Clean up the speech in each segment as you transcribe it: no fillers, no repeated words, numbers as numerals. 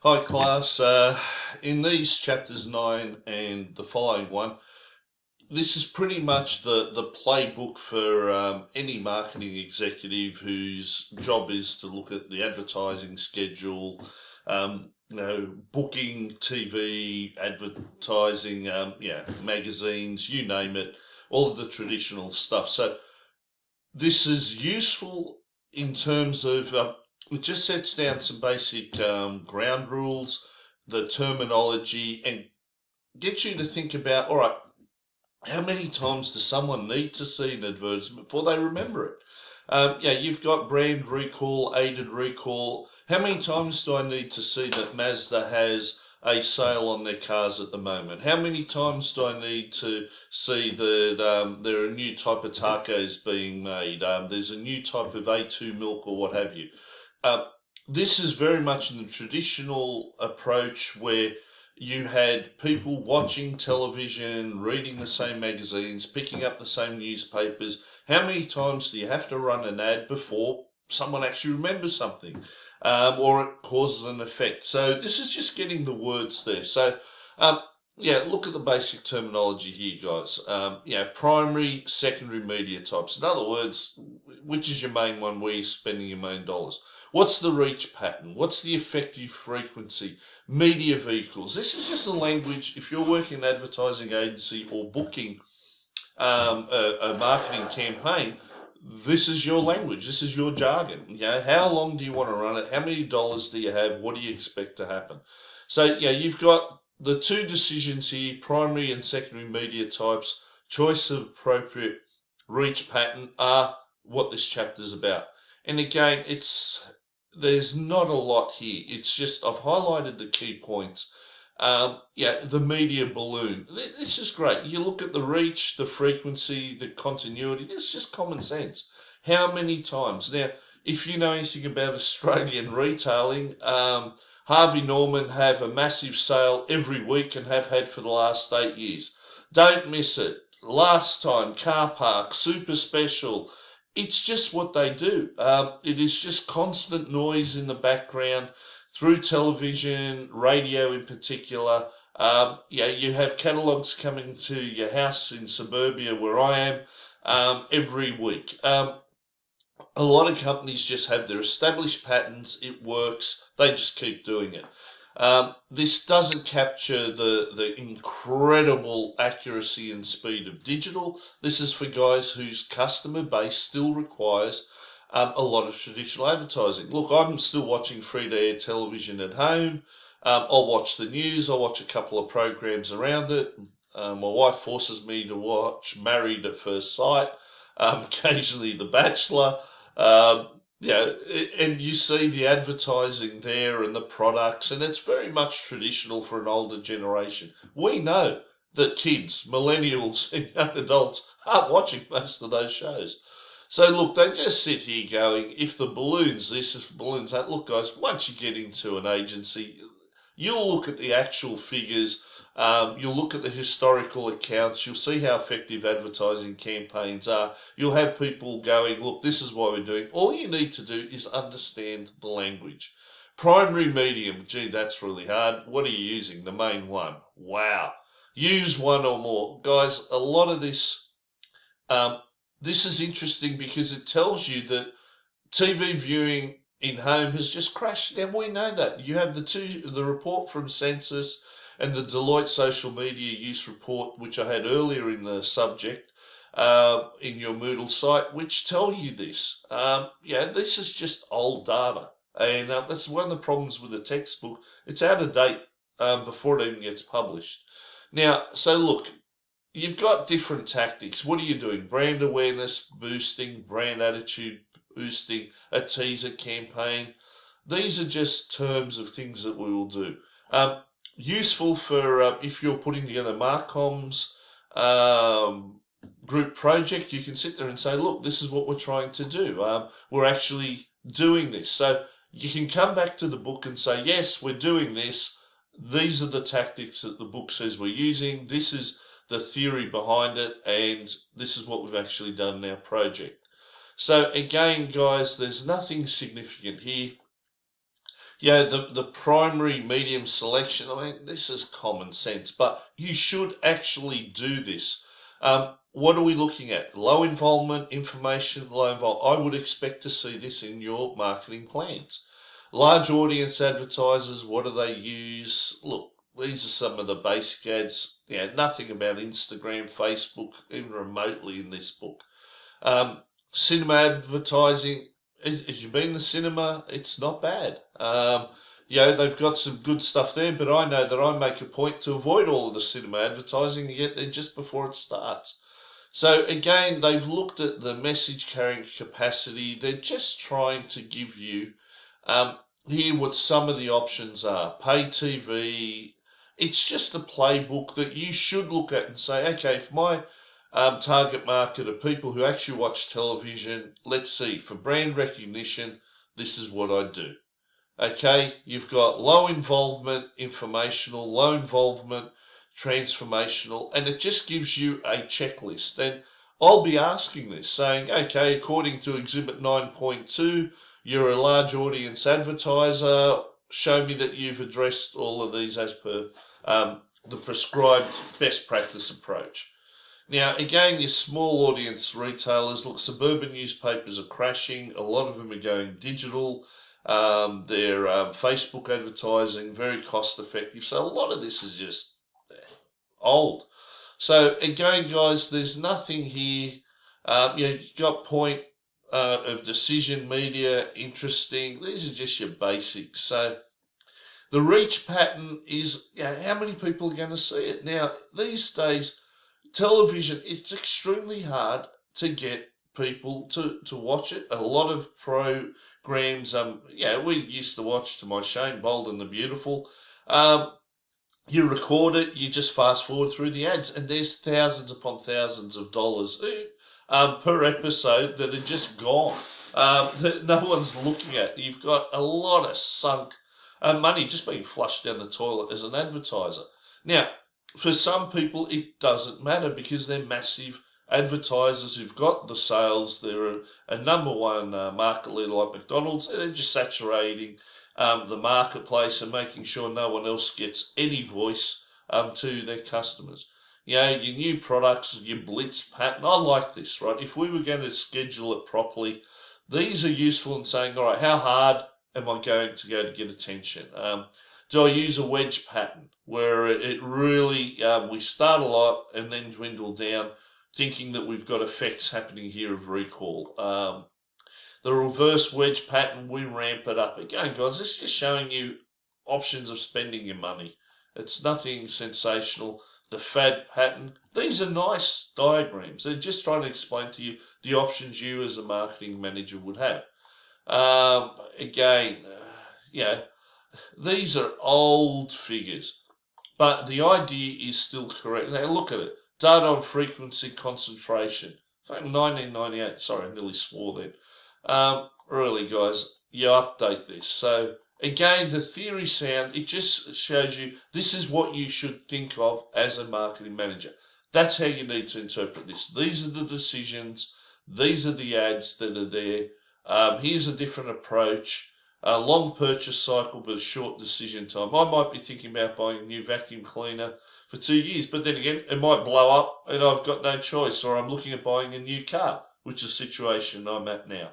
Hi class, in these chapters 9 and the following one, this is pretty much the playbook for any marketing executive whose job is to look at the advertising schedule, booking TV, advertising, magazines, you name it, all of the traditional stuff. So this is useful in terms of it just sets down some basic ground rules, the terminology, and gets you to think about, all right, how many times does someone need to see an advertisement before they remember it? You've got brand recall, aided recall. How many times do I need to see that Mazda has a sale on their cars at the moment? How many times do I need to see that there are new type of tacos being made? There's a new type of A2 milk or what have you. Uh, this is very much in the traditional approach where you had people watching television, reading the same magazines, picking up the same newspapers. How many times do you have to run an ad before someone actually remembers something, or it causes an effect? So this is just getting the words there. So um, look at the basic terminology here, guys. Primary, secondary media types. In other words, which is your main one where you're spending your main dollars? What's the reach pattern? What's the effective frequency? Media vehicles. This is just a language, if you're working in an advertising agency or booking a marketing campaign, this is your language. This is your jargon. How long do you want to run it? How many dollars do you have? What do you expect to happen? So, you've got the two decisions here, primary and secondary media types, choice of appropriate reach pattern are what this chapter is about. And again, there's not a lot here. It's just I've highlighted the key points. The media balloon. This is great. You look at the reach, the frequency, the continuity. It's just common sense. How many times? Now, if you know anything about Australian retailing, Harvey Norman have a massive sale every week and have had for the last 8 years. Don't miss it. Last time, car park, super special. It's just what they do. It is just constant noise in the background through television, radio in particular. You have catalogues coming to your house in suburbia where I am every week. A lot of companies just have their established patterns. It works. They just keep doing it. This doesn't capture the incredible accuracy and speed of digital. This is for guys whose customer base still requires a lot of traditional advertising. Look, I'm still watching free-to-air television at home. I'll watch the news. I'll watch a couple of programs around it. My wife forces me to watch Married at First Sight, occasionally The Bachelor. And you see the advertising there and the products, and it's very much traditional for an older generation. We know that kids, millennials, and young adults aren't watching most of those shows. So look, they just sit here going, if the balloon's this, if the balloon's that. Look, guys, once you get into an agency, you'll look at the actual figures. You'll look at the historical accounts. You'll see how effective advertising campaigns are. You'll have people going, look, this is what we're doing. All you need to do is understand the language. Primary medium, gee, that's really hard. What are you using? The main one. Wow. Use one or more. Guys, a lot of this is interesting because it tells you that TV viewing in home has just crashed. And we know that. You have the report from Census and the Deloitte Social Media Use Report, which I had earlier in the subject, in your Moodle site, which tell you this. This is just old data. And that's one of the problems with the textbook. It's out of date before it even gets published. Now, so look, you've got different tactics. What are you doing? Brand awareness boosting, brand attitude boosting, a teaser campaign. These are just terms of things that we will do. Useful for if you're putting together Marcom's group project, you can sit there and say, look, this is what we're trying to do. We're actually doing this. So you can come back to the book and say, yes, we're doing this. These are the tactics that the book says we're using. This is the theory behind it, and this is what we've actually done in our project. So again, guys, there's nothing significant here. Yeah, the primary medium selection, I mean, this is common sense, but you should actually do this. What are we looking at? Low involvement information, low involvement. I would expect to see this in your marketing plans. Large audience advertisers, what do they use? Look, these are some of the basic ads. Yeah, nothing about Instagram, Facebook, even remotely in this book. Cinema advertising, if you've been to the cinema, it's not bad. They've got some good stuff there, but I know that I make a point to avoid all of the cinema advertising and get there just before it starts. So again, they've looked at the message carrying capacity. They're just trying to give you here what some of the options are. Pay TV. It's just a playbook that you should look at and say, okay, if my target market are people who actually watch television, let's see, for brand recognition, this is what I do. Okay, you've got low involvement, informational, low involvement, transformational, and it just gives you a checklist. And I'll be asking this, saying, okay, according to Exhibit 9.2, you're a large audience advertiser. Show me that you've addressed all of these as per the prescribed best practice approach. Now, again, your small audience retailers, look, suburban newspapers are crashing. A lot of them are going digital. They're Facebook advertising, very cost effective. So a lot of this is just old. So again, guys, there's nothing here. You've got point of decision media, interesting. These are just your basics. So the reach pattern is, how many people are going to see it? Now, these days, television, it's extremely hard to get people to watch it. A lot of programs, we used to watch, to my shame, Bold and the Beautiful. You record it, you just fast forward through the ads, and there's thousands upon thousands of dollars per episode that are just gone, that no one's looking at. You've got a lot of sunk money just being flushed down the toilet as an advertiser. Now, for some people, it doesn't matter because they're massive advertisers who've got the sales. They're a number one market leader like McDonald's, and they're just saturating the marketplace and making sure no one else gets any voice to their customers. Your new products, your blitz pattern, I like this, right? If we were going to schedule it properly, these are useful in saying, all right, how hard am I going to go to get attention? Do I use a wedge pattern where it really, we start a lot and then dwindle down, thinking that we've got effects happening here of recall? The reverse wedge pattern, we ramp it up. Again, guys, this is just showing you options of spending your money. It's nothing sensational. The fad pattern, these are nice diagrams. They're just trying to explain to you the options you as a marketing manager would have. These are old figures, but the idea is still correct. Now look at it. Data on frequency concentration. 1998. Sorry, I nearly swore then. Really, guys, you update this. So again, the theory sound, it just shows you this is what you should think of as a marketing manager. That's how you need to interpret this. These are the decisions. These are the ads that are there. Here's a different approach. A long purchase cycle, but a short decision time. I might be thinking about buying a new vacuum cleaner for 2 years, but then again, it might blow up and I've got no choice, or I'm looking at buying a new car, which is the situation I'm at now.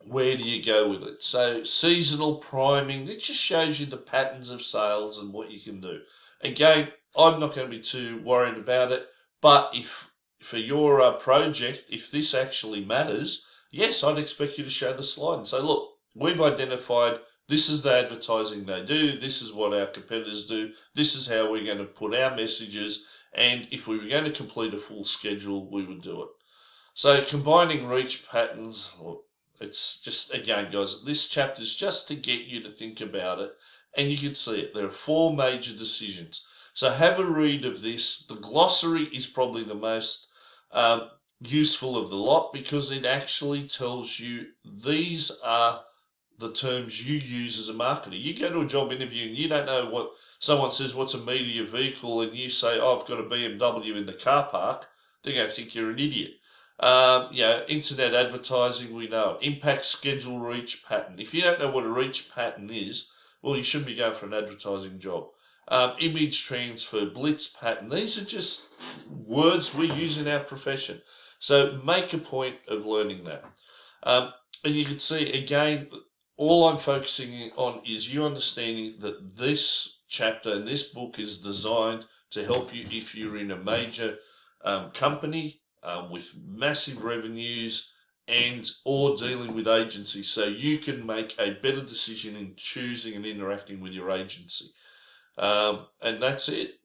Where do you go with it? So seasonal priming, it just shows you the patterns of sales and what you can do. Again, I'm not going to be too worried about it, but if for your project, if this actually matters, yes, I'd expect you to show the slide and say, look, we've identified this is the advertising they do, this is what our competitors do, this is how we're going to put our messages, and if we were going to complete a full schedule, we would do it. So combining reach patterns, it's just, again, guys, this chapter is just to get you to think about it, and you can see it. There are 4 major decisions. So have a read of this. The glossary is probably the most useful of the lot because it actually tells you these are the terms you use as a marketer. You go to a job interview and you don't know what someone says, what's a media vehicle, and you say, oh, I've got a BMW in the car park. They're going to think you're an idiot. Internet advertising, we know it. Impact, schedule, reach, pattern. If you don't know what a reach pattern is, well, you shouldn't be going for an advertising job. Image transfer, blitz pattern. These are just words we use in our profession. So make a point of learning that. And you can see, again, all I'm focusing on is you understanding that this chapter and this book is designed to help you if you're in a major company with massive revenues and or dealing with agencies, so you can make a better decision in choosing and interacting with your agency. And that's it.